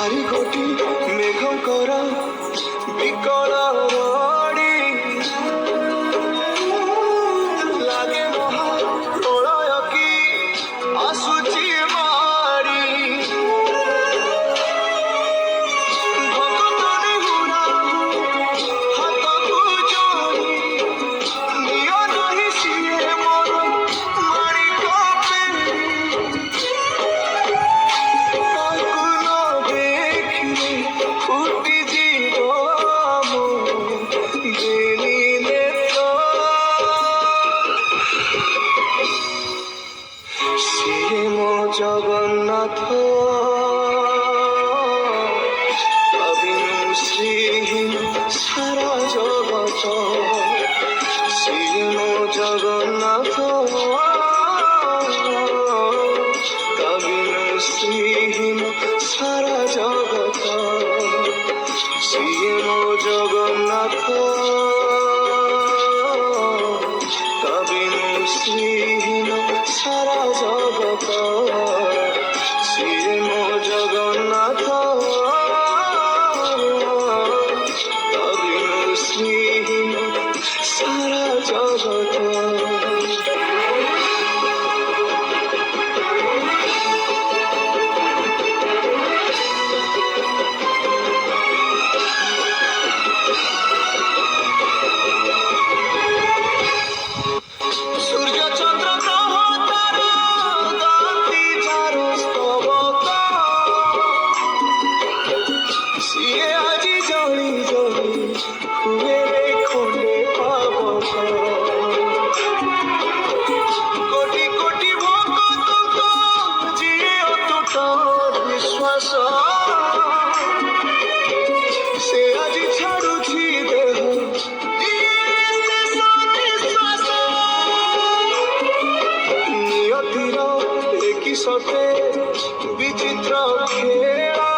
ଚାରି କୋଟି ମେଘଙ୍କର ବିକଳ ରଡ଼ି ଲାଗେ ମହା ପ୍ରଳୟ କି ଆସୁଛି ମାଡ଼ି ଭକ୍ତନି ହୁରାକୁ ହାତକୁ ଯୋଡ଼ି ନିଅ ନାହିଁ ସିଏ ମୋର ମାଣିକ ତାକୁ ନ ଦେଖିଲେ ଫୁଟିଯିବ ମୋ ବେନି ନେତ୍ର ସିଏ ମୋ ଜଗନ୍ନାଥ କବିନୁ ଶ୍ରୀହୀନ ସାରା ଜଗତ ସିଏ ମୋ ଜଗନ୍ନାଥ কবিনু শ্রীহীন সারা জগত সিয়ে মো জগন্নাথ কবিনু শ্রীহীন সারা জগত সিয়ে মো জগন্নাথ কবিনু শ্রীহীন সারা জগত সূর্য চন্দ্র গ্রহ তারা গাতি যার স্তবক সিয়ে আজি জলি জলি হুয়ে রে খন্ডে পাবক কোটি কোটি ভক্তଙ୍କ ଯିଏ ଅତୁଟ ବିଶ୍ୱାସ ସେ ଆଜି ଛାଡୁଛି ଦେହ নিয়তির একই সাথে বিচিত্র খেলা